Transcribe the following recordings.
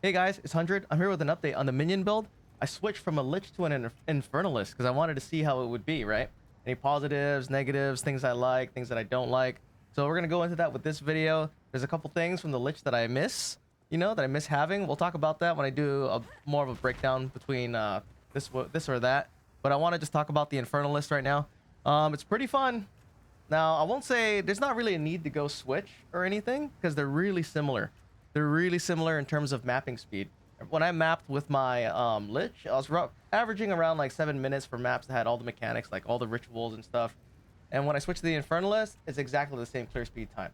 Hey guys, it's 100. I'm here with an update on the minion build. I switched from a Lich to an Infernalist because I wanted to see how it would be, right? Any positives, negatives, things I like, things that I don't like. So we're going to go into that with this video. There's a couple things from the Lich that I miss, that I miss having. We'll talk about that when I do more of a breakdown between this or that. But I want to just talk about the Infernalist right now. It's pretty fun. Now, I won't say there's not really a need to go switch or anything because they're really similar. They're really similar in terms of mapping speed. When I mapped with my Lich, I was averaging around like 7 minutes for maps that had all the mechanics, like all the rituals and stuff. And when I switched to the Infernalist, it's exactly the same clear speed time.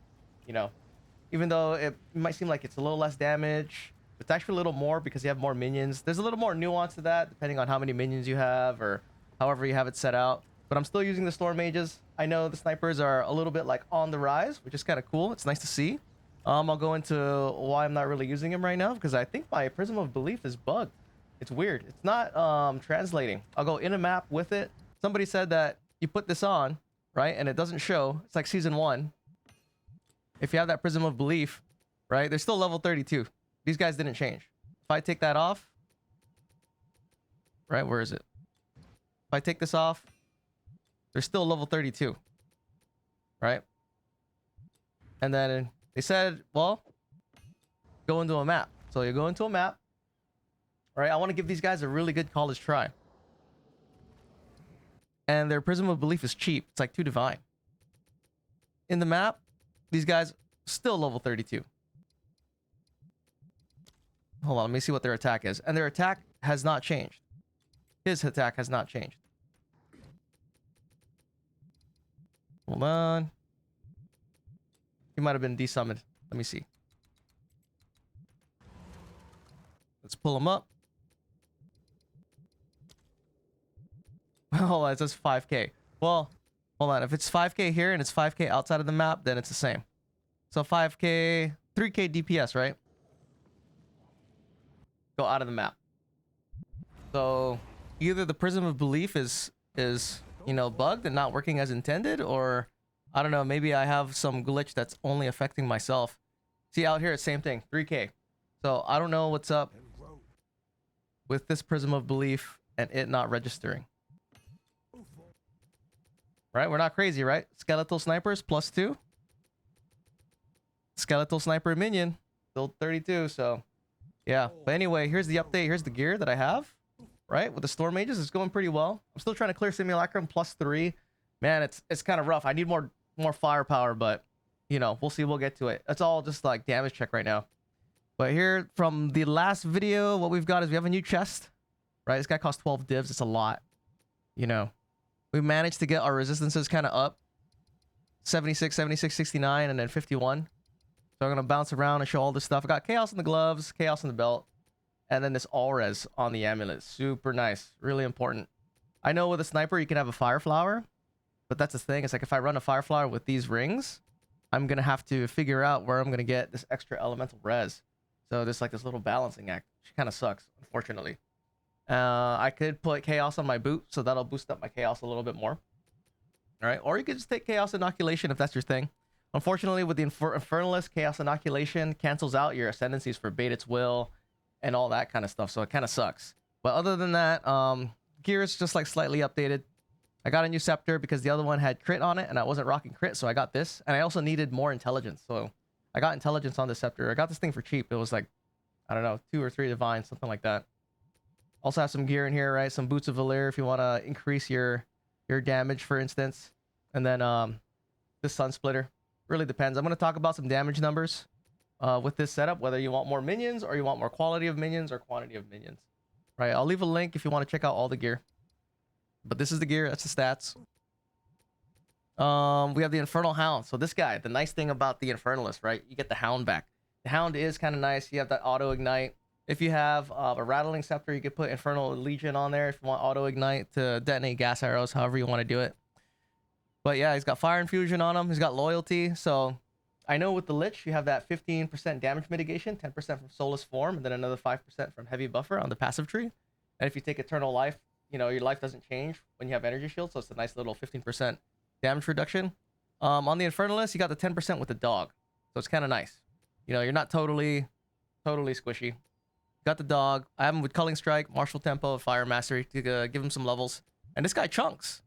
Even though it might seem like it's a little less damage, it's actually a little more because you have more minions. There's a little more nuance to that, depending on how many minions you have or however you have it set out. But I'm still using the Storm Mages. I know the snipers are a little bit like on the rise, which is kind of cool. It's nice to see. I'll go into why I'm not really using him right now because I think my Prism of Belief is bugged. It's weird. It's not translating. I'll go in a map with it. Somebody said that you put this on, right, and it doesn't show. It's like season 1. If you have that Prism of Belief, right, they're still level 32. These guys didn't change. If I take that off, right, where is it? If I take this off, they're still level 32, right? And then they said, well, go into a map. So you go into a map, right? I want to give these guys a really good college try. And their Prism of Belief is cheap. It's like 2 divine. In the map, these guys still level 32. Hold on, let me see what their attack is. And their attack has not changed. His attack has not changed. Hold on. He might have been desummoned. Let me see. Let's pull him up. Hold on, it says 5k. Well, hold on. If it's 5k here and it's 5k outside of the map, then it's the same. So 5k, 3k DPS, right? Go out of the map. So either the Prism of Belief is bugged and not working as intended, or I don't know, maybe I have some glitch that's only affecting myself. See, out here, it's same thing, 3k. So I don't know what's up with this Prism of Belief and it not registering. Right? We're not crazy, right? Skeletal snipers +2. Skeletal sniper minion still 32, so yeah. But anyway, here's the update. Here's the gear that I have, right? With the Storm Mages, it's going pretty well. I'm still trying to clear Simulacrum +3. Man, it's kind of rough. I need more firepower, but we'll see. We'll get to it. It's all just like damage check right now. But here from the last video, what we've got is we have a new chest, right? This guy costs 12 divs. It's a lot. We managed to get our resistances kind of up. 76, 76, 69, and then 51. So I'm going to bounce around and show all this stuff. I got Chaos in the gloves, Chaos in the belt, and then this All-Res on the amulet. Super nice. Really important. I know with a sniper, you can have a Fire Flower, but that's the thing. It's like if I run a Fire Flower with these rings, I'm going to have to figure out where I'm going to get this extra elemental res. So there's like this little balancing act, which kind of sucks, unfortunately. I could put Chaos on my boot, so that'll boost up my Chaos a little bit more. All right, or you could just take Chaos Inoculation if that's your thing. Unfortunately, with the Infernalist, Chaos Inoculation cancels out your ascendancies for Baited's Will and all that kind of stuff, so it kind of sucks. But other than that, gear is just like slightly updated. I got a new scepter because the other one had crit on it, and I wasn't rocking crit, so I got this. And I also needed more intelligence, so I got intelligence on the scepter. I got this thing for cheap. It was like, I don't know, 2 or 3 divine, something like that. Also have some gear in here, right? Some Boots of Valir if you want to increase your damage, for instance. And then this Sun Splitter. Really depends. I'm going to talk about some damage numbers with this setup, whether you want more minions or you want more quality of minions or quantity of minions. Right? I'll leave a link if you want to check out all the gear. But this is the gear. That's the stats. We have the Infernal Hound. So this guy, the nice thing about the Infernalist, right? You get the Hound back. The Hound is kind of nice. You have that auto ignite. If you have a Rattling Scepter, you could put Infernal Legion on there if you want auto ignite to detonate gas arrows, however you want to do it. But yeah, he's got Fire Infusion on him. He's got Loyalty. So I know with the Lich, you have that 15% damage mitigation, 10% from Soulless Form, and then another 5% from Heavy Buffer on the passive tree. And if you take Eternal Life, your life doesn't change when you have Energy Shield, so it's a nice little 15% damage reduction. On the Infernalist, you got the 10% with the dog. So it's kind of nice. You're not totally squishy. Got the dog. I have him with Culling Strike, Martial Tempo, and Fire Mastery to give him some levels. And this guy chunks.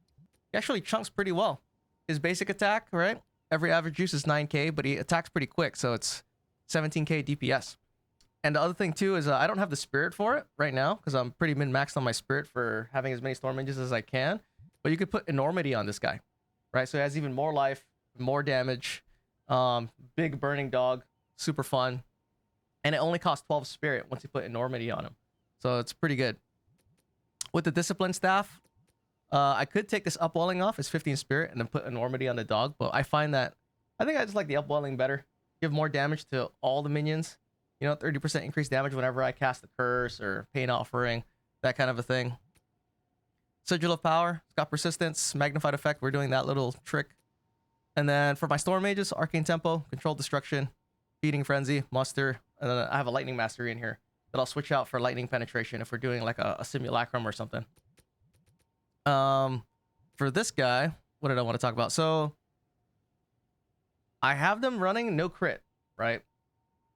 He actually chunks pretty well. His basic attack, right? Every average use is 9k, but he attacks pretty quick, so it's 17k DPS. And the other thing too is I don't have the spirit for it right now because I'm pretty min-maxed on my spirit for having as many storm mages as I can. But you could put enormity on this guy, right? So he has even more life, more damage, big burning dog, super fun. And it only costs 12 spirit once you put enormity on him. So it's pretty good. With the discipline staff, I could take this upwelling off as 15 spirit and then put enormity on the dog. But I find that, I think I just like the upwelling better. Give more damage to all the minions. You know, 30% increased damage whenever I cast the curse or pain offering, that kind of a thing. Sigil of Power, it's got persistence, magnified effect. We're doing that little trick. And then for my storm mages, arcane tempo, controlled destruction, feeding frenzy, muster, and then I have a lightning mastery in here that I'll switch out for lightning penetration if we're doing like a simulacrum or something. For this guy, what did I want to talk about? So I have them running no crit, right?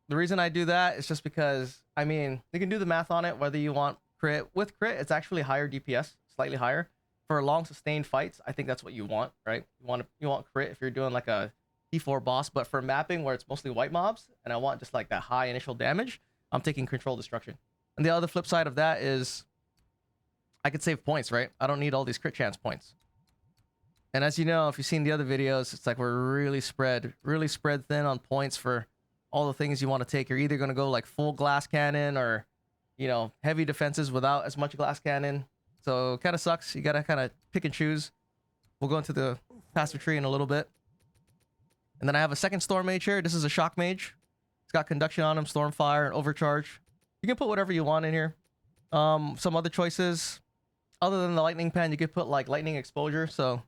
The reason I do that is just because, I mean, you can do the math on it, whether you want crit. With crit, it's actually higher DPS, slightly higher. For long sustained fights, I think that's what you want, right? You want crit if you're doing like a T4 boss, but for mapping where it's mostly white mobs, and I want just like that high initial damage, I'm taking control destruction. And the other flip side of that is I could save points, right? I don't need all these crit chance points. And as you know, if you've seen the other videos, it's like we're really spread thin on points for all the things you want to take. You're either going to go like full glass cannon or, you know, heavy defenses without as much glass cannon. So it kind of sucks. You got to kind of pick and choose. We'll go into the passive tree in a little bit. And then I have a second storm mage here. This is a shock mage. It's got conduction on him, stormfire, and overcharge. You can put whatever you want in here. Some other choices. Other than the lightning pen, you could put like lightning exposure. So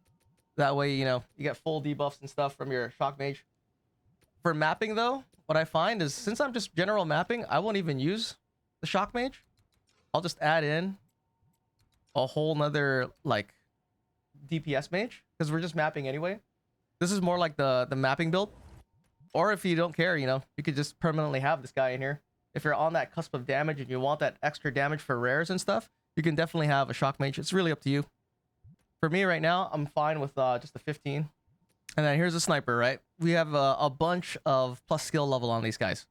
that way, you know, you get full debuffs and stuff from your shock mage. For mapping though, what I find is since I'm just general mapping, I won't even use the shock mage. I'll just add in a whole nother like DPS mage because we're just mapping anyway. This is more like the mapping build. Or if you don't care, you know, you could just permanently have this guy in here. If you're on that cusp of damage and you want that extra damage for rares and stuff, you can definitely have a shock mage. It's really up to you. For me right now, I'm fine with just the 15. And then here's a sniper, right? We have a bunch of plus skill level on these guys.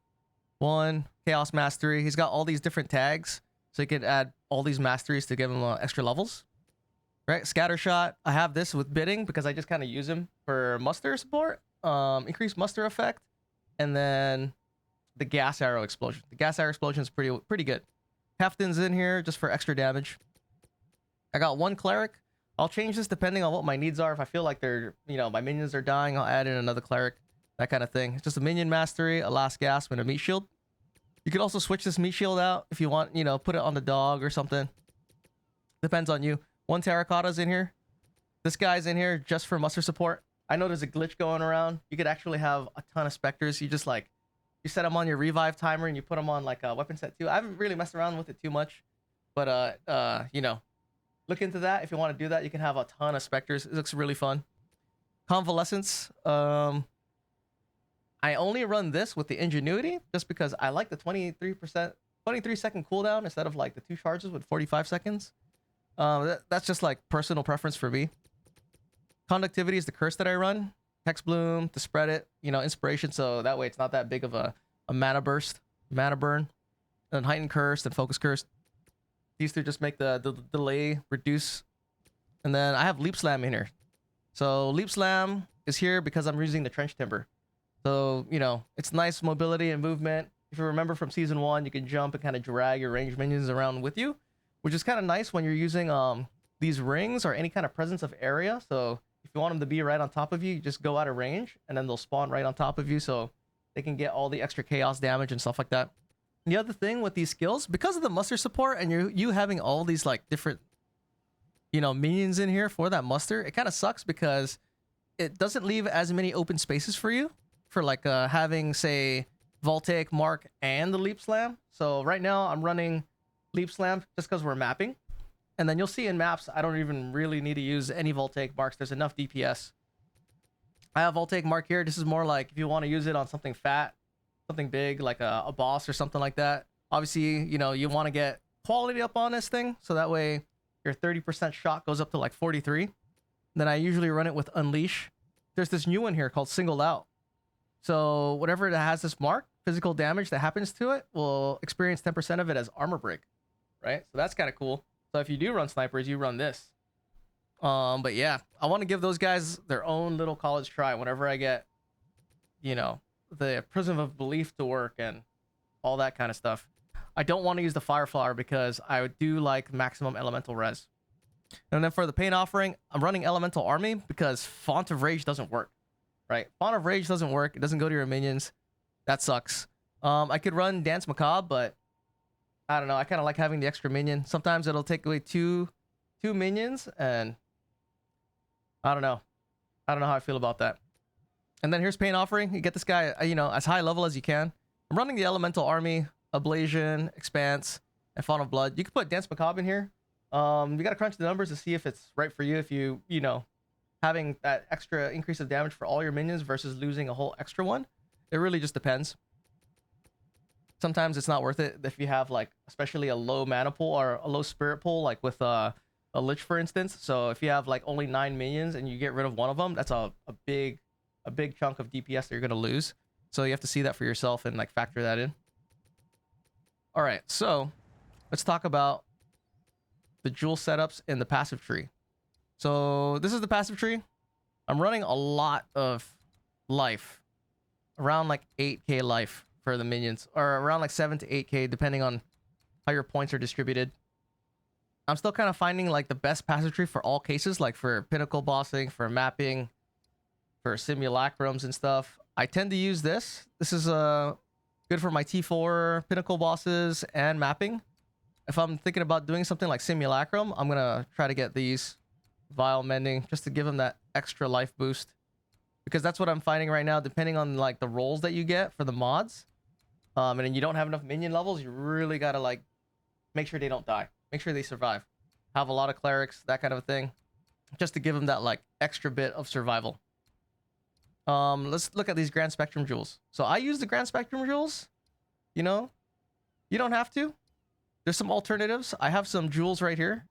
1, Chaos Mastery. He's got all these different tags. So you could add all these masteries to give him extra levels. Right? Scatter Shot. I have this with bidding because I just kind of use him for muster support. Increased muster effect. And then the gas arrow explosion. The gas arrow explosion is pretty good. Hefton's in here just for extra damage. I got 1 cleric. I'll change this depending on what my needs are. If I feel like they're, you know, my minions are dying, I'll add in another cleric. That kind of thing. It's just a minion mastery, a last gasp, and a meat shield. You could also switch this meat shield out if you want, you know, put it on the dog or something. Depends on you. 1 terracotta's in here. This guy's in here just for muster support. I know there's a glitch going around. You could actually have a ton of specters. You just like, you set them on your revive timer and you put them on like a weapon set too. I haven't really messed around with it too much, but you know, look into that. If you want to do that, you can have a ton of specters. It looks really fun. Convalescence. I only run this with the ingenuity just because I like the 23 second cooldown instead of like the 2 charges with 45 seconds. That's just like personal preference for me. Conductivity is the curse that I run. Hex Bloom to spread it, you know, inspiration, so that way it's not that big of a mana burst, mana burn. And heightened curse and focus curse. These 2 just make the delay reduce. And then I have leap slam in here. So leap slam is here because I'm using the trench timber. So, you know, it's nice mobility and movement. If you remember from season 1, you can jump and kind of drag your ranged minions around with you, which is kind of nice when you're using these rings or any kind of presence of area. So if you want them to be right on top of you, you just go out of range and then they'll spawn right on top of you so they can get all the extra chaos damage and stuff like that. And the other thing with these skills, because of the muster support and you having all these like different, you know, minions in here for that muster, it kind of sucks because it doesn't leave as many open spaces for you for like having, say, Voltaic, Mark, and the Leap Slam. So right now I'm running Leap Slam just because we're mapping. And then you'll see in maps, I don't even really need to use any Voltaic Marks. There's enough DPS. I have Voltaic Mark here. This is more like if you want to use it on something fat, something big, like a boss or something like that. Obviously, you know, you want to get quality up on this thing, so that way your 30% shot goes up to like 43. Then I usually run it with Unleash. There's this new one here called Singled Out. So whatever that has this mark, physical damage that happens to it will experience 10% of it as armor break, right? So that's kind of cool. So if you do run snipers, you run this. But yeah, I want to give those guys their own little college try whenever I get, you know, the Prism of Belief to work and all that kind of stuff. I don't want to use the Fire Flower because I do like maximum elemental res. And then for the Pain Offering, I'm running Elemental Army because Font of Rage doesn't work, right? Font of Rage doesn't work. It doesn't go to your minions. That sucks. I could run Dance Macabre, but I don't know. I kind of like having the extra minion. Sometimes it'll take away two minions, and I don't know. I don't know how I feel about that. And then here's Pain Offering. You get this guy, you know, as high level as you can. I'm running the Elemental Army, Ablation, Expanse, and Font of Blood. You could put Dance Macabre in here. You gotta crunch the numbers to see if it's right for you. If you know, having that extra increase of damage for all your minions versus losing a whole extra one. It really just depends. Sometimes it's not worth it if you have like, especially a low mana pool or a low spirit pool, like with a Lich, for instance. So if you have like only 9 minions and you get rid of one of them, that's a big chunk of DPS that you're gonna lose. So you have to see that for yourself and like factor that in. All right, so let's talk about the jewel setups in the passive tree. So this is the passive tree. I'm running a lot of life, around like 8k life for the minions, or around like 7 to 8k depending on how your points are distributed. I'm still kind of finding like the best passive tree for all cases, like for pinnacle bossing, for mapping, for simulacrums and stuff. I tend to use this. This is good for my T4 pinnacle bosses and mapping. If I'm thinking about doing something like simulacrum, I'm gonna try to get these Vile Mending just to give them that extra life boost, because that's what I'm finding right now. Depending on like the rolls that you get for the mods, and then you don't have enough minion levels, you really gotta like make sure they don't die, make sure they survive, have a lot of clerics, that kind of thing, just to give them that like extra bit of survival. Let's look at these Grand Spectrum jewels. So I use the Grand Spectrum jewels. You know, you don't have to. There's some alternatives. I have some jewels right here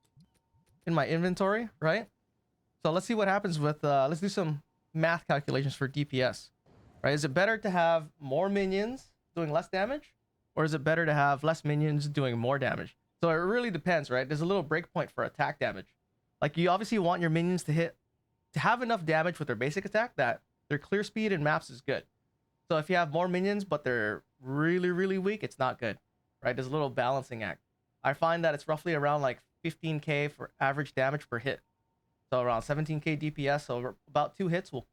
in my inventory, right? So let's see what happens with, let's do some math calculations for DPS, right? Is it better to have more minions doing less damage, or is it better to have less minions doing more damage? So it really depends, right? There's a little breakpoint for attack damage. Like you obviously want your minions to have enough damage with their basic attack that their clear speed and maps is good. So if you have more minions, but they're really, really weak, it's not good, right? There's a little balancing act. I find that it's roughly around like 15k for average damage per hit. So around 17k DPS. So about 2 hits will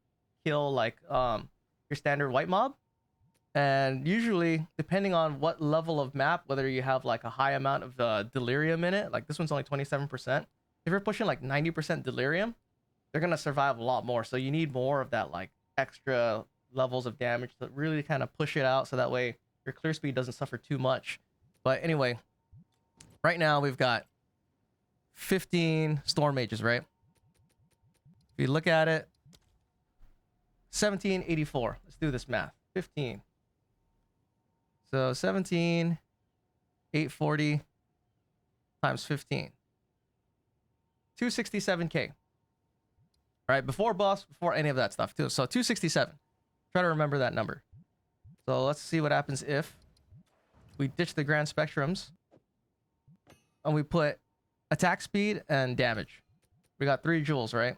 kill like your standard white mob. And usually, depending on what level of map, whether you have like a high amount of delirium in it, like this one's only 27%. If you're pushing like 90% delirium, they're gonna survive a lot more. So you need more of that like extra levels of damage to really kind of push it out, so that way your clear speed doesn't suffer too much. But anyway, right now we've got 15 storm mages, right? If you look at it, 1784. Let's do this math. 15. So 17,840 times 15. 267k. Right, before buffs, before any of that stuff too. So 267. Try to remember that number. So let's see what happens if we ditch the Grand Spectrums and we put attack speed and damage. We got 3 jewels, right?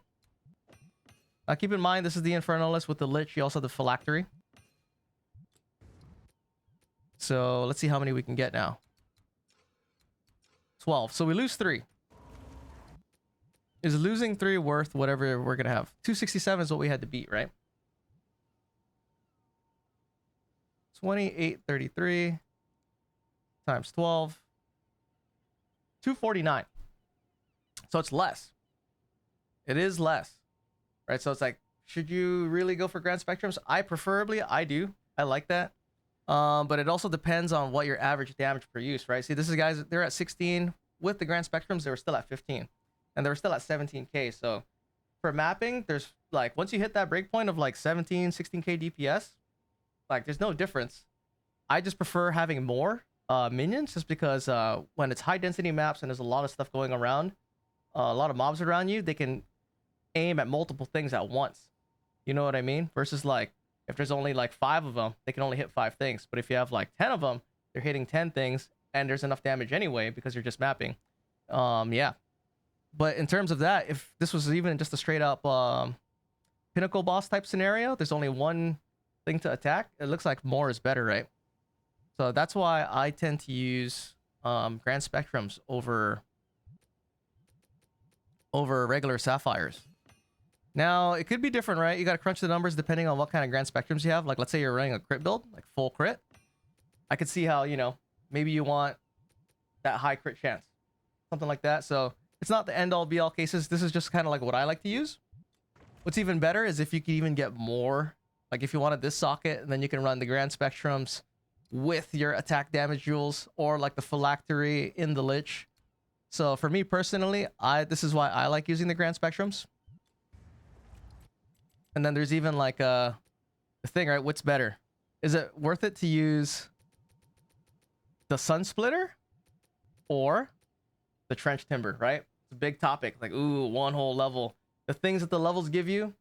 Now keep in mind, this is the Infernalist with the Lich. You also have the phylactery. So let's see how many we can get now. 12. So we lose 3. Is losing 3 worth whatever we're gonna have? 267 is what we had to beat, right? 2833 times 12. 249. So it's less. It is less, right? So it's like, should you really go for Grand Spectrums? I do. I like that. But it also depends on what your average damage per use, right? See, this is guys, they're at 16. With the Grand Spectrums, they were still at 15. And they were still at 17k. So for mapping, there's like, once you hit that breakpoint of like 17, 16k DPS, like there's no difference. I just prefer having more minions, just because when it's high density maps and there's a lot of stuff going around, a lot of mobs around you, they can aim at multiple things at once. You know what I mean? Versus like if there's only like 5 of them, they can only hit 5 things. But if you have like 10 of them, they're hitting 10 things, and there's enough damage anyway because you're just mapping. Yeah. But in terms of that, if this was even just a straight up pinnacle boss type scenario, there's only one thing to attack. It looks like more is better, right? So that's why I tend to use grand spectrums over regular sapphires. Now, it could be different, right? You got to crunch the numbers depending on what kind of grand spectrums you have. Like, let's say you're running a crit build, like full crit. I could see how, you know, maybe you want that high crit chance, something like that. So it's not the end all be all cases. This is just kind of like what I like to use. What's even better is if you could even get more, like if you wanted this socket, and then you can run the grand spectrums with your attack damage jewels, or like the phylactery in the Lich. So for me personally, this is why I like using the grand spectrums. And then there's even like the thing, right? What's better? Is it worth it to use the sun splitter or the trench timber, right? It's a big topic. Like, ooh, one whole level. The things that the levels give you,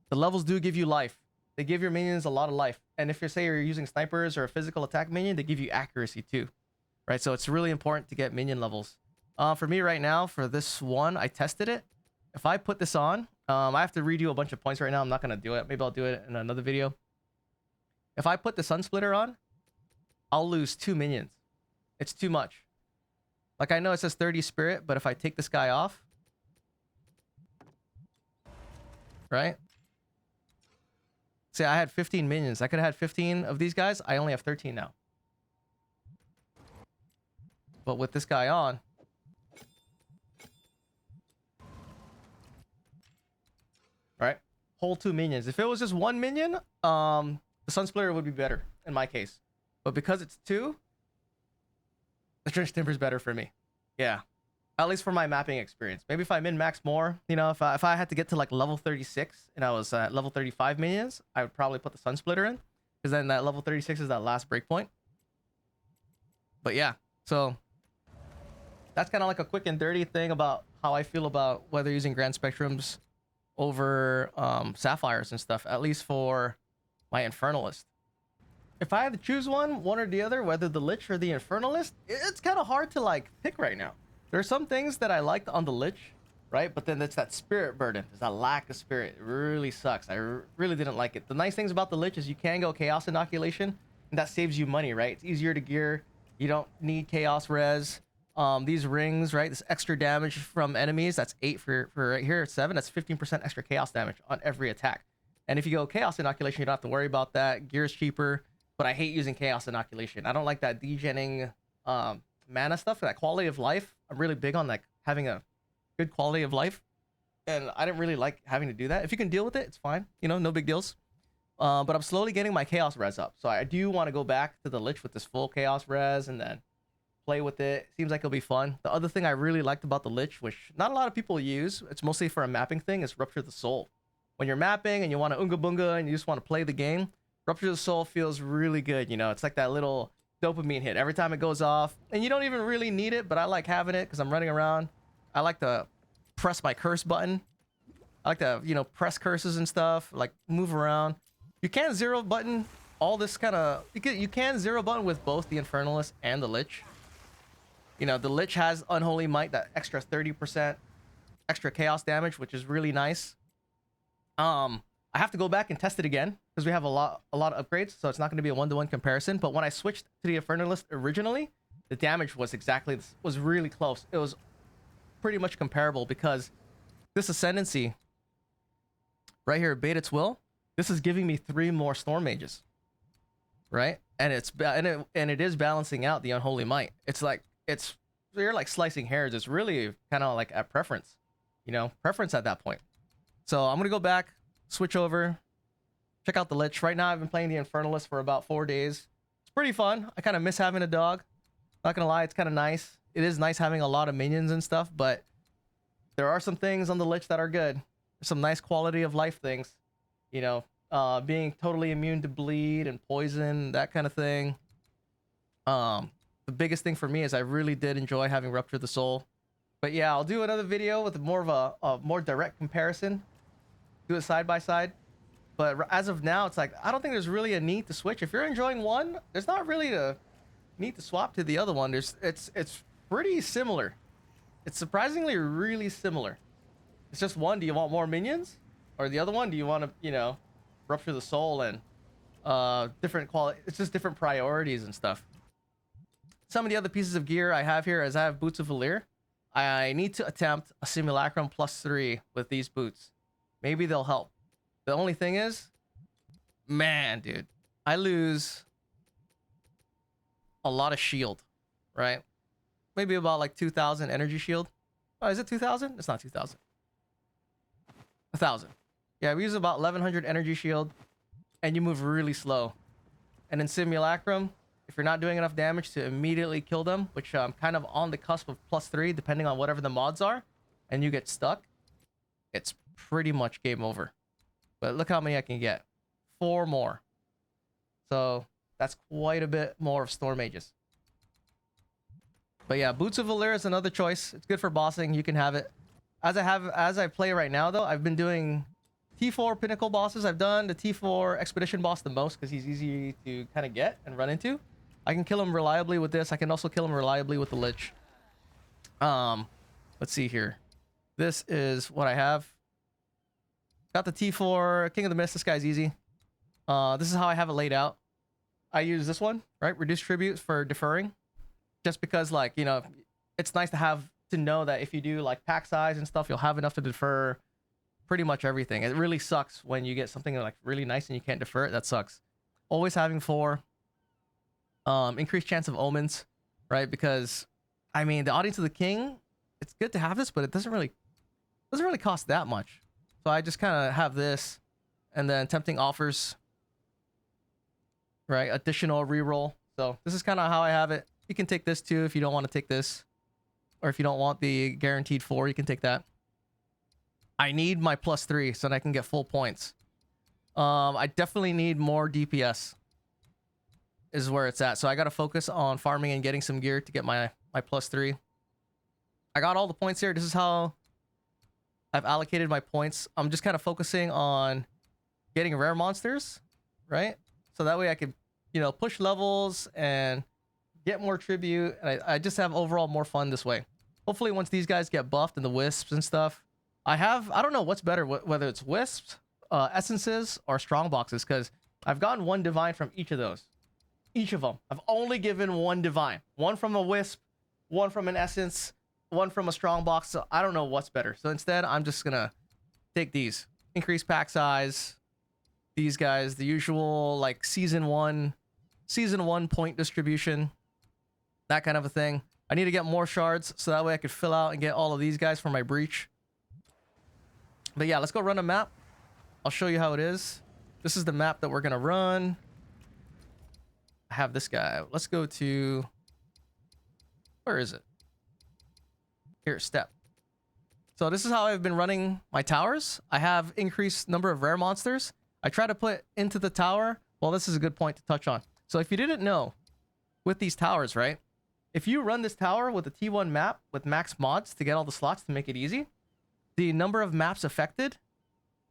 the levels do give you life. They give your minions a lot of life. And if you're using snipers or a physical attack minion, they give you accuracy too, right? So it's really important to get minion levels. For me right now, for this one, I tested it. If I put this on, I have to redo a bunch of points right now. I'm not going to do it. Maybe I'll do it in another video. If I put the sun splitter on, I'll lose 2 minions. It's too much. Like, I know it says 30 spirit, but if I take this guy off, right? See, I had 15 minions. I could have had 15 of these guys. I only have 13 now. But with this guy on, right? Whole 2 minions. If it was just 1 minion, the sun splitter would be better in my case. But because it's 2, the trench timber is better for me. Yeah. At least for my mapping experience. Maybe if I min-max more, you know, if I had to get to like level 36 and I was at level 35 minions, I would probably put the sun splitter in, because then that level 36 is that last breakpoint. But yeah, so that's kind of like a quick and dirty thing about how I feel about whether using grand spectrums over sapphires and stuff, at least for my Infernalist. If I had to choose one or the other, whether the Lich or the Infernalist, it's kind of hard to like pick right now. There are some things that I liked on the Lich, right? But then it's that spirit burden. There's that lack of spirit. It really sucks. I really didn't like it. The nice things about the Lich is you can go chaos inoculation, and that saves you money, right? It's easier to gear. You don't need chaos res. These rings, right? This extra damage from enemies. That's 8 for right here. It's 7. That's 15% extra chaos damage on every attack. And if you go chaos inoculation, you don't have to worry about that. Gear is cheaper. But I hate using chaos inoculation. I don't like that degenning mana stuff. That quality of life. I'm really big on like having a good quality of life, and I didn't really like having to do that. If you can deal with it, it's fine. You know, no big deals. But I'm slowly getting my chaos res up, so I do want to go back to the Lich with this full chaos res and then play with it. Seems like it'll be fun. The other thing I really liked about the Lich, which not a lot of people use, it's mostly for a mapping thing, is Rupture the Soul. When you're mapping and you want to unga bunga and you just want to play the game, Rupture the Soul feels really good. You know, it's like that little dopamine hit every time it goes off, and you don't even really need it, but I like having it because I'm running around. I like to press my curse button. I like to, you know, press curses and stuff, like move around. You can zero button all this kind of, you can zero button with both the Infernalist and the Lich. You know, the Lich has Unholy Might, that extra 30% extra chaos damage, which is really nice. I have to go back and test it again because we have a lot of upgrades, so it's not going to be a 1-to-1 comparison. But when I switched to the Infernalist originally, the damage was was really close. It was pretty much comparable because this Ascendancy right here, Beta's Will, this is giving me 3 more Storm Mages, right? And it is balancing out the Unholy Might. It's like you're like slicing hairs. It's really kind of like at preference, you know, preference at that point. So I'm gonna go back, switch over, check out the Lich. Right now I've been playing the Infernalist for about 4 days. It's pretty fun. I kind of miss having a dog. Not gonna lie, it's kind of nice. It is nice having a lot of minions and stuff, but there are some things on the Lich that are good. Some nice quality of life things, you know, being totally immune to bleed and poison, that kind of thing. The the biggest thing for me is I really did enjoy having Rupture the Soul. But yeah, I'll do another video with more of a more direct comparison. Do it side by side. But as of now, it's like, I don't think there's really a need to switch. If you're enjoying one, there's not really a need to swap to the other one. It's pretty similar. It's surprisingly really similar. It's just one, do you want more minions? Or the other one, do you want to, you know, Rupture the Soul and different quality. It's just different priorities and stuff. Some of the other pieces of gear I have here is I have Boots of Valir. I need to attempt a Simulacrum +3 with these boots. Maybe they'll help. The only thing is, man, dude, I lose a lot of shield, right? Maybe about like 2,000 energy shield. Oh, is it 2,000? It's not 2,000. 1,000. Yeah, we use about 1,100 energy shield, and you move really slow. And in Simulacrum, if you're not doing enough damage to immediately kill them, which I'm kind of on the cusp of +3, depending on whatever the mods are, and you get stuck, it's pretty much game over. But look how many I can get. 4 more. So that's quite a bit more of Storm Mages. But yeah, Boots of Valir is another choice. It's good for bossing. You can have it. As I play right now, though, I've been doing T4 Pinnacle bosses. I've done the T4 Expedition boss the most because he's easy to kind of get and run into. I can kill him reliably with this. I can also kill him reliably with the Lich. Let's see here. This is what I have. Got the T4 King of the Mist. This guy's easy. This is how I have it laid out. I use this one, right? Reduce tributes for deferring. Just because, like, you know, it's nice to know that if you do like pack size and stuff, you'll have enough to defer pretty much everything. It really sucks when you get something like really nice and you can't defer it. That sucks. Always having 4. Increased chance of omens, right? Because I mean, the Audience of the King, it's good to have this, but it doesn't really cost that much. So I just kind of have this, and then tempting offers, right? Additional reroll. So this is kind of how I have it. You can take this too if you don't want to take this, or if you don't want the guaranteed 4, you can take that. I need my +3 so that I can get full points. I definitely need more DPS. Is where it's at. So I got to focus on farming and getting some gear to get my +3. I got all the points here. This is how I've allocated my points. I'm just kind of focusing on getting rare monsters, right? So that way I could, you know, push levels and get more tribute. And I just have overall more fun this way. Hopefully once these guys get buffed and the wisps and stuff, I don't know what's better, whether it's wisps, essences, or strong boxes, because I've gotten 1 divine from each of those. Each of them. I've only given 1 divine. 1 from a wisp, 1 from an essence, 1 from a strong box. So I don't know what's better. So instead, I'm just gonna take these. Increase pack size. These guys, the usual like season one point distribution. That kind of a thing. I need to get more shards so that way I could fill out and get all of these guys for my breach. But yeah, let's go run a map. I'll show you how it is. This is the map that we're gonna run. I have this guy. Let's go to... Where is it? Here, step. So this is how I've been running my towers. I have increased number of rare monsters. I try to put into the tower... Well, this is a good point to touch on. So if you didn't know, with these towers, right? If you run this tower with a T1 map with max mods to get all the slots to make it easy, the number of maps affected,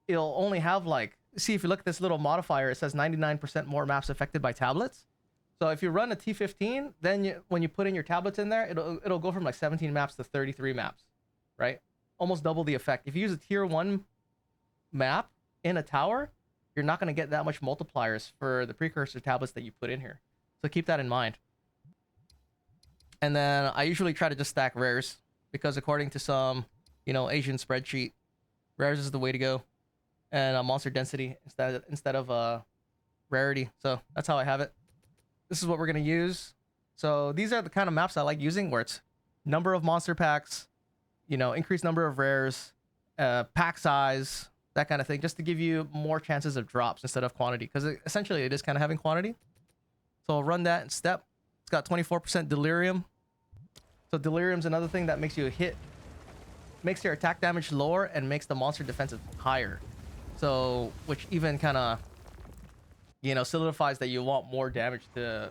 it'll only have like... See, if you look at this little modifier, it says 99% more maps affected by tablets. So if you run a T15, then when you put in your tablets in there, it'll go from like 17 maps to 33 maps, right? Almost double the effect. If you use a tier 1 map in a tower, you're not going to get that much multipliers for the precursor tablets that you put in here. So keep that in mind. And then I usually try to just stack rares because according to some, you know, Asian spreadsheet, rares is the way to go. And monster density instead of rarity. So that's how I have it. This is what we're going to use. So these are the kind of maps I like using where it's number of monster packs, you know, increased number of rares, pack size, that kind of thing, just to give you more chances of drops instead of quantity. Because essentially it is kind of having quantity. So I'll run that in step. It's got 24% delirium. So delirium's another thing that makes you makes your attack damage lower and makes the monster defensive higher. So, which even kind of, you know, solidifies that you want more damage to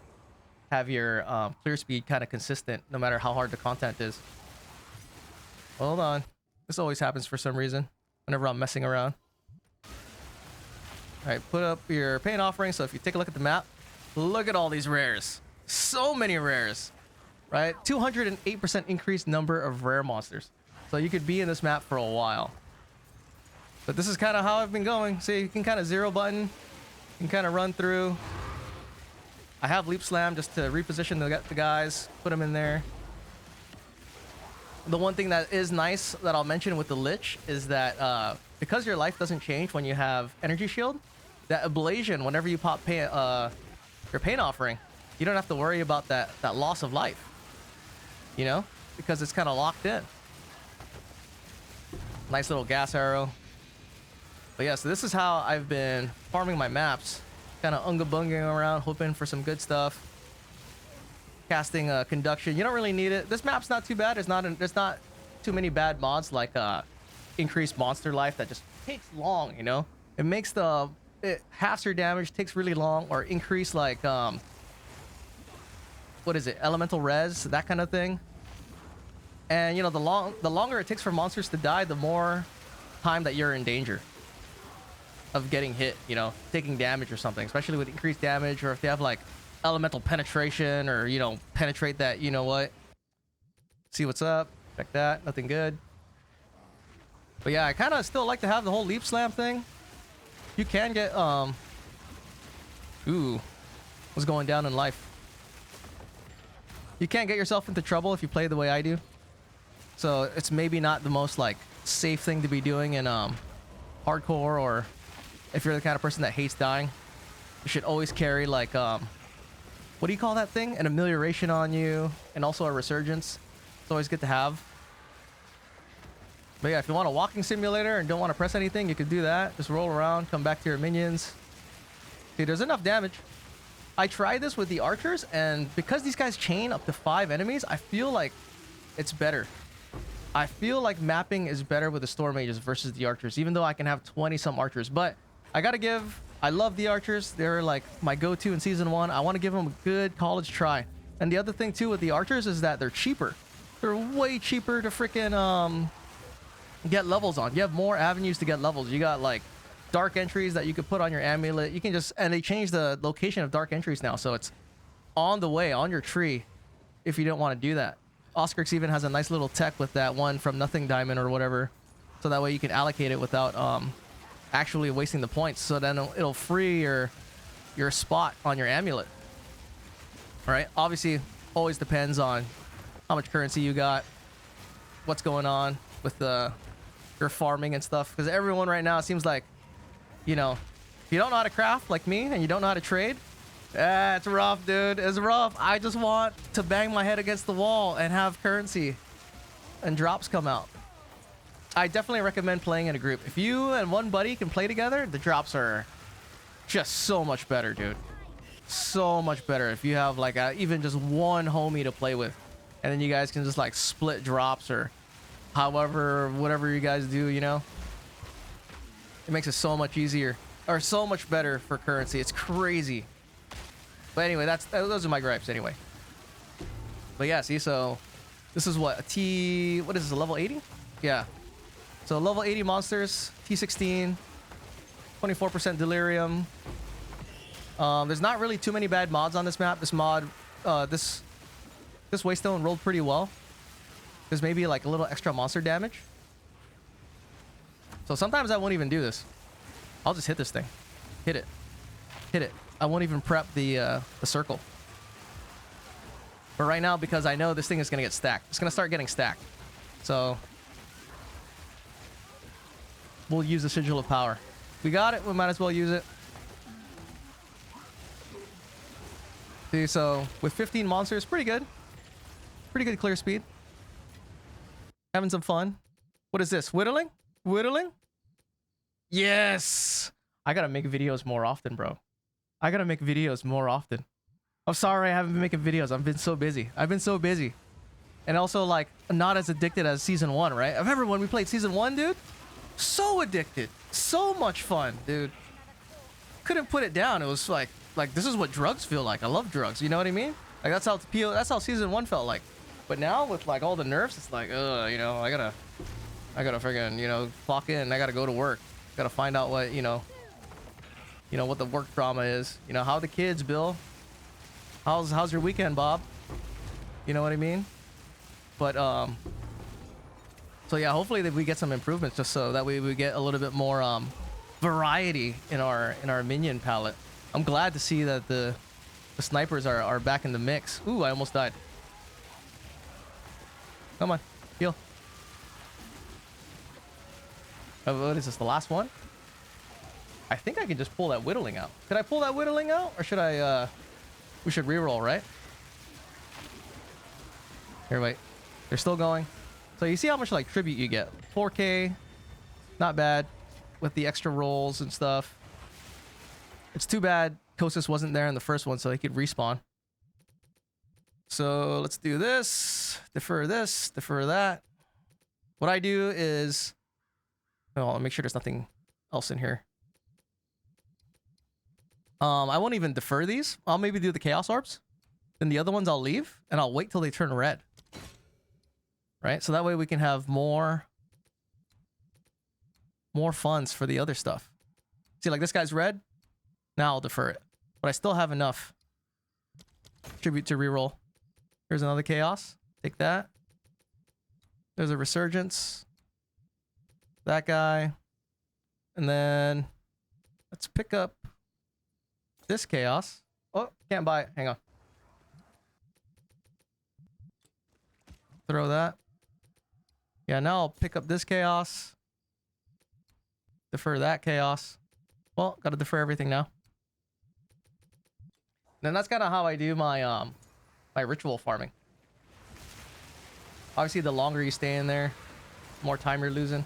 have your clear speed kind of consistent no matter how hard the content is. Hold on. This always happens for some reason whenever I'm messing around. Alright, put up your paint offering. So if you take a look at the map, look at all these rares. So many rares. Right? 208% increased number of rare monsters. So you could be in this map for a while. But this is kind of how I've been going. See, you can kind of zero button. You can kind of run through. I have Leap Slam just to reposition the guys. Put them in there. The one thing that is nice that I'll mention with the Lich is that because your life doesn't change when you have Energy Shield, that ablation, whenever you pop your paint offering, you don't have to worry about that loss of life. You know? Because it's kind of locked in. Nice little gas arrow. But yeah, so this is how I've been farming my maps. Kind of unga-bunging around, hoping for some good stuff. Casting conduction. You don't really need it. This map's not too bad. There's not too many bad mods like increased monster life that just takes long, you know? It makes it halves your damage, takes really long, or increase like what is it? Elemental res, that kind of thing. And you know, the longer it takes for monsters to die, the more time that you're in danger of getting hit, you know, taking damage or something, especially with increased damage, or if they have like elemental penetration, or you know, penetrate that, you know what, see what's up, check that, nothing good. But yeah, I kind of still like to have the whole Leap Slam thing. You can get ooh, what's going down in life? You can't get yourself into trouble if you play the way I do, so it's maybe not the most like safe thing to be doing in hardcore, or if you're the kind of person that hates dying. You should always carry like what do you call that thing? An amelioration on you, and also a resurgence. It's always good to have. But yeah, if you want a walking simulator and don't want to press anything, you can do that. Just roll around, come back to your minions. See, there's enough damage. I tried this with the archers, and because these guys chain up to 5 enemies, I feel like it's better. I feel like mapping is better with the storm mages versus the archers, even though I can have 20 some archers. But I gotta give, I love the archers. They're like my go-to in season 1. I want to give them a good college try. And the other thing too with the archers is that they're cheaper. They're way cheaper to freaking get levels on. You have more avenues to get levels. You got like dark entries that you could put on your amulet. You can just, and they changed the location of dark entries now, so it's on the way on your tree if you don't want to do that. Oscarix even has a nice little tech with that one from Nothing Diamond or whatever, so that way you can allocate it without actually wasting the points. So then it'll free your spot on your amulet. All right, obviously always depends on how much currency you got, what's going on with your farming and stuff, because everyone right now seems like, you know, if you don't know how to craft like me and you don't know how to trade, it's rough, dude. It's rough. I just want to bang my head against the wall and have currency and drops come out. I definitely recommend playing in a group. If you and one buddy can play together, the drops are just so much better, dude. So much better if you have like even just one homie to play with, and then you guys can just like split drops or however, whatever you guys do, you know. It makes it so much easier, or so much better for currency. It's crazy. But anyway, those are my gripes anyway. But yeah, see, so this is what what is this, a level 80? Yeah. So level 80 monsters, T16, 24% delirium. There's not really too many bad mods on this map. This mod, this waystone rolled pretty well. There's maybe like a little extra monster damage. So sometimes I won't even do this. I'll just hit this thing. Hit it. Hit it. I won't even prep the circle. But right now, because I know this thing is going to get stacked. It's going to start getting stacked. So we'll use the Sigil of Power. We got it. We might as well use it. See, so with 15 monsters, pretty good. Pretty good clear speed. Having some fun. What is this? Whittling? Whittling? Yes! I gotta make videos more often, bro. I gotta make videos more often. I'm sorry I haven't been making videos. I've been so busy. I've been so busy. And also, like, not as addicted as Season 1, right? I remember when we played Season 1, dude? So addicted. So much fun, dude. Couldn't put it down. It was like this is what drugs feel like. I love drugs. You know what I mean? Like that's how season 1 felt like. But now with like all the nerfs, it's like, you know, I gotta friggin', you know, clock in. I gotta go to work. Gotta find out what, you know, what the work drama is. You know, how are the kids, Bill? How's your weekend, Bob? You know what I mean? But so yeah, hopefully that we get some improvements, just so that way we get a little bit more variety in our minion palette. I'm glad to see that the snipers are back in the mix. Ooh, I almost died. Come on, heal. What is this, the last one? I think I can just pull that whittling out. Could I pull that whittling out? Or should I, we should reroll, right? Here, wait. They're still going. So you see how much, like, tribute you get. 4K. Not bad. With the extra rolls and stuff. It's too bad Kosis wasn't there in the first one, so he could respawn. So let's do this, defer that. What I do is, oh, I'll make sure there's nothing else in here. I won't even defer these. I'll maybe do the chaos orbs. Then the other ones I'll leave, and I'll wait till they turn red. Right? So that way we can have more funds for the other stuff. See, like this guy's red. Now I'll defer it. But I still have enough tribute to reroll. Here's another chaos. Take that. There's a resurgence. That guy. And then let's pick up this chaos. Oh, can't buy it. Hang on. Throw that. Yeah, now I'll pick up this chaos. Defer that chaos. Well, gotta defer everything now. And that's kind of how I do my my ritual farming. Obviously, the longer you stay in there, the more time you're losing.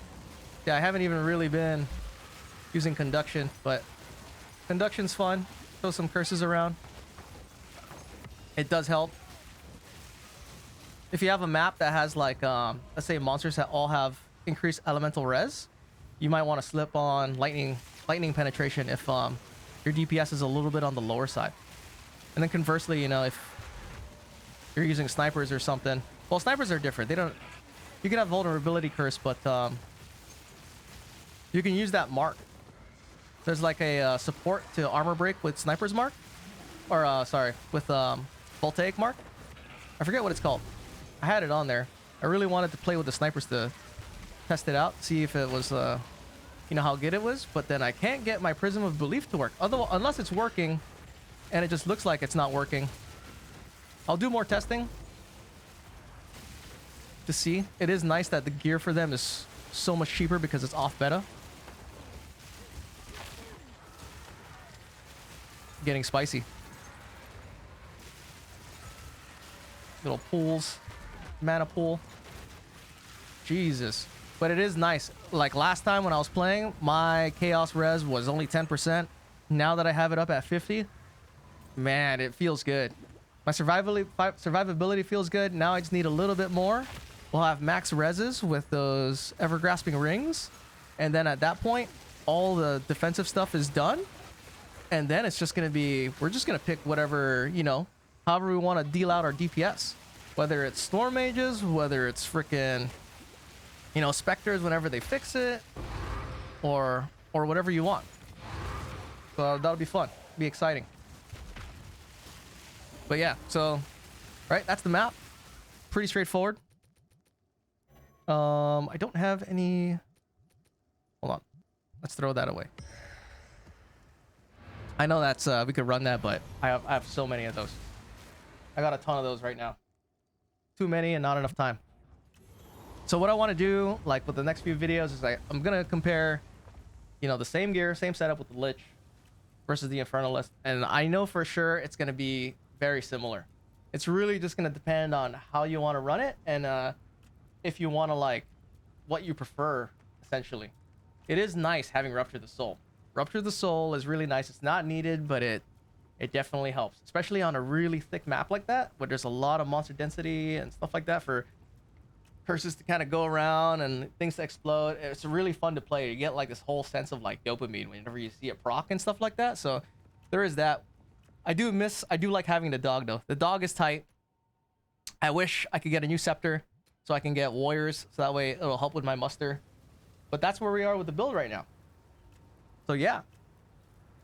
Yeah, I haven't even really been using conduction, but conduction's fun. Throw some curses around. It does help. If you have a map that has like, let's say monsters that all have increased elemental res, you might want to slip on lightning penetration if your DPS is a little bit on the lower side. And then conversely, you know, if you're using snipers or something, well, snipers are different. They don't. You can have vulnerability curse, but you can use that mark. There's like a support to armor break with sniper's mark, or sorry, with voltaic mark. I forget what it's called. I had it on there. I really wanted to play with the snipers to test it out, see if it was, you know, how good it was. But then I can't get my Prism of Belief to work. Otherwise, unless it's working, and it just looks like it's not working. I'll do more testing to see. It is nice that the gear for them is so much cheaper because it's off beta. Getting spicy. Little pools. Mana pool. Jesus. But it is nice. Like last time when I was playing, my chaos res was only 10%. Now that I have it up at 50, man, it feels good. My survivability feels good. Now I just need a little bit more. We'll have max reses with those ever-grasping rings. And then at that point, all the defensive stuff is done. And then it's just going to be... We're just going to pick whatever, you know, however we want to deal out our DPS. Whether it's Storm Mages, whether it's freaking, you know, Spectres whenever they fix it. Or whatever you want. So that'll be fun. Be exciting. But yeah, so... Right, that's the map. Pretty straightforward. I don't have any... Hold on. Let's throw that away. I know that's we could run that, but I have so many of those. I got a ton of those right now. Too many and not enough time. So what I want to do, like with the next few videos, is I'm gonna compare, you know, the same gear, same setup with the Lich versus the Infernalist, and I know for sure it's gonna be very similar. It's really just gonna depend on how you want to run it and if you want to, like, what you prefer, essentially. It is nice having Rupture the Soul. Rupture the Soul is really nice. It's not needed, but it definitely helps, especially on a really thick map like that, where there's a lot of monster density and stuff like that for curses to kind of go around and things to explode. It's really fun to play. You get like this whole sense of like dopamine whenever you see it proc and stuff like that. So there is that. I do like having the dog though. The dog is tight. I wish I could get a new scepter so I can get warriors, so that way it'll help with my muster. But that's where we are with the build right now. So yeah,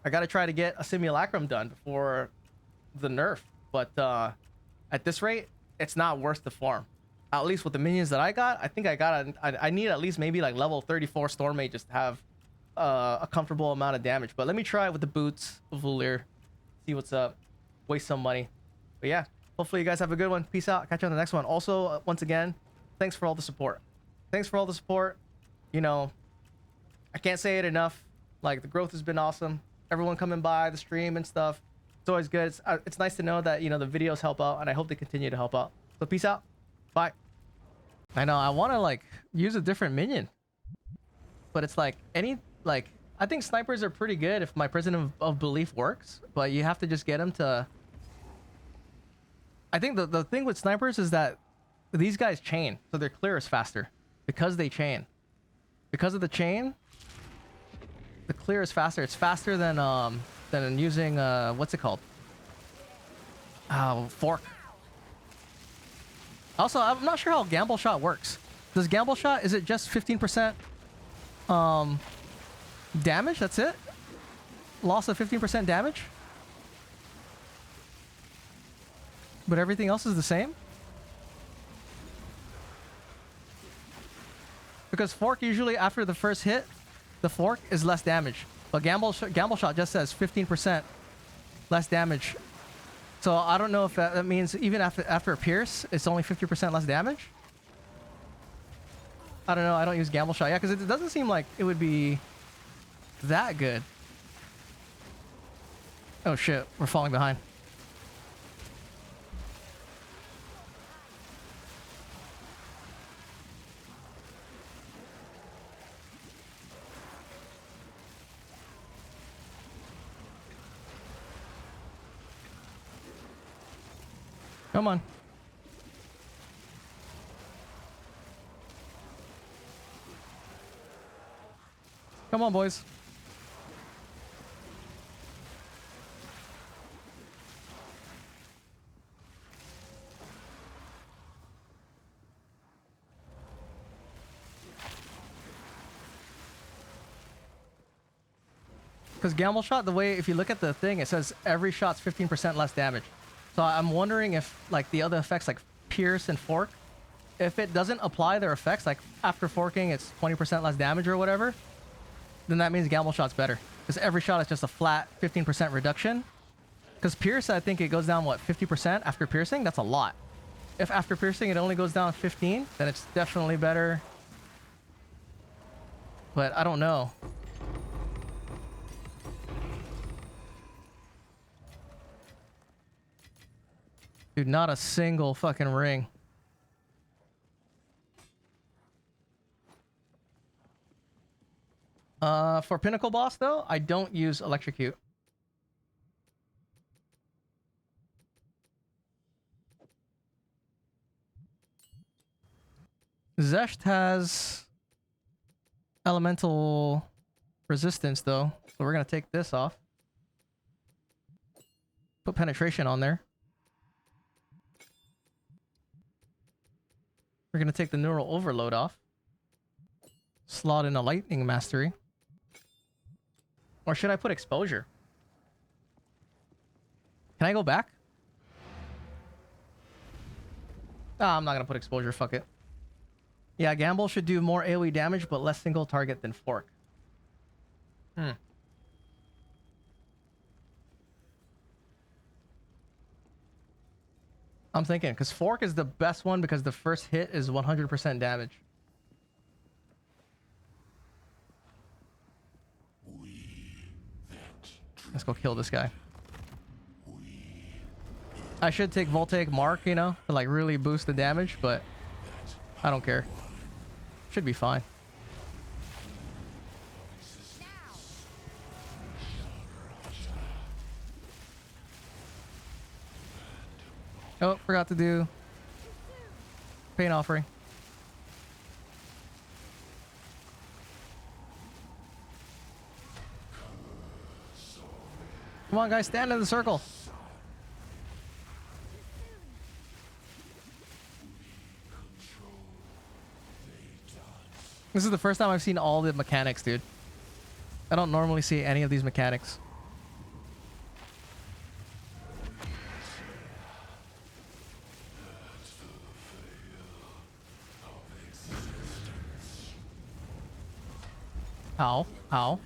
I gotta try to get a simulacrum done before the nerf. But at this rate, it's not worth the farm. At least with the minions that I got, I think I need at least maybe like level 34 storm mages to have a comfortable amount of damage. But let me try it with the boots of Vulir, see what's up, waste some money. But yeah, hopefully you guys have a good one. Peace out. Catch you on the next one. Also, once again, thanks for all the support. Thanks for all the support. You know, I can't say it enough. Like, the growth has been awesome. Everyone coming by the stream and stuff. It's always good. It's nice to know that, you know, the videos help out, and I hope they continue to help out. So peace out. Bye. I know, I want to, like, use a different minion. But it's like, I think snipers are pretty good if my Prism of Belief works. But you have to just get them to... I think the thing with snipers is that these guys chain. So their clear is faster. Because they chain. Because of the chain, the clear is faster. It's faster than using, what's it called? Fork. Also, I'm not sure how gamble shot works. Does gamble shot, is it just 15% damage? That's it? Loss of 15% damage? But everything else is the same? Because fork usually after the first hit, the fork is less damage. But gamble shot just says 15% less damage. So I don't know if that means even after a pierce, it's only 50% less damage. I don't know. I don't use gamble shot. Yeah, because it doesn't seem like it would be that good. Oh shit, we're falling behind. Come on. Come on, boys. Because gamble shot, the way, if you look at the thing, it says every shot's 15% less damage. So I'm wondering if, like, the other effects, like pierce and fork, if it doesn't apply their effects, like after forking, it's 20% less damage or whatever, then that means gamble shot's better. Because every shot is just a flat 15% reduction. Because pierce, I think it goes down, what, 50% after piercing? That's a lot. If after piercing it only goes down 15, then it's definitely better. But I don't know. Dude, not a single fucking ring. For Pinnacle boss, though, I don't use Electrocute. Xesht has elemental resistance, though. So we're going to take this off. Put penetration on there. We're going to take the neural overload off. Slot in a lightning mastery. Or should I put exposure? Can I go back? Ah, I'm not going to put exposure. Fuck it. Yeah, gamble should do more AoE damage, but less single target than fork. I'm thinking, because fork is the best one because the first hit is 100% damage. Let's go kill this guy. I should take Voltaic Mark, you know, to like really boost the damage, but I don't care. Should be fine. Oh, forgot to do pain offering. Come on, guys, stand in the circle. This is the first time I've seen all the mechanics, dude. I don't normally see any of these mechanics. How? How?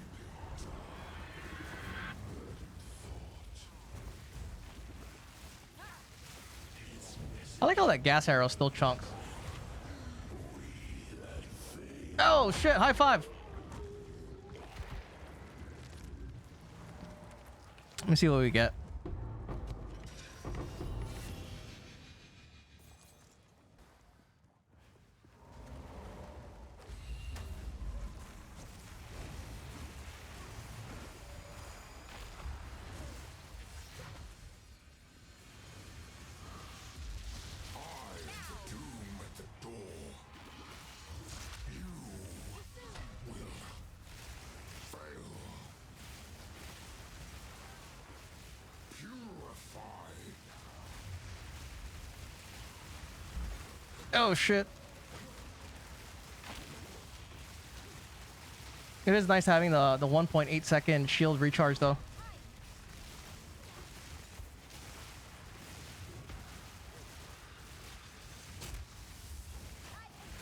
I like how that gas arrow still chunks. Oh shit, high five. Let me see what we get. Oh shit. It is nice having the 1.8 second shield recharge though.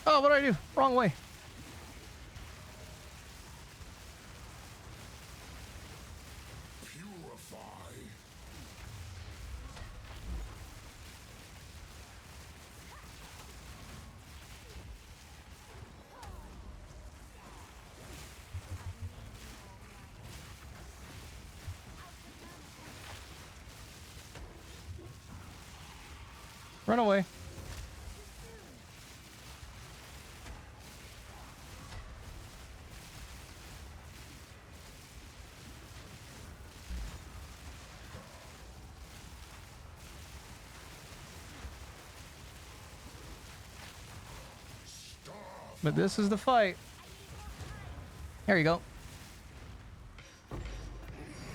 Oh, what did I do? Wrong way. Run away. But this is the fight. Here you go.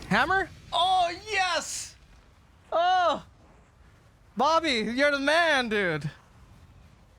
Hammer? Oh, yes! Oh! Bobby, you're the man, dude.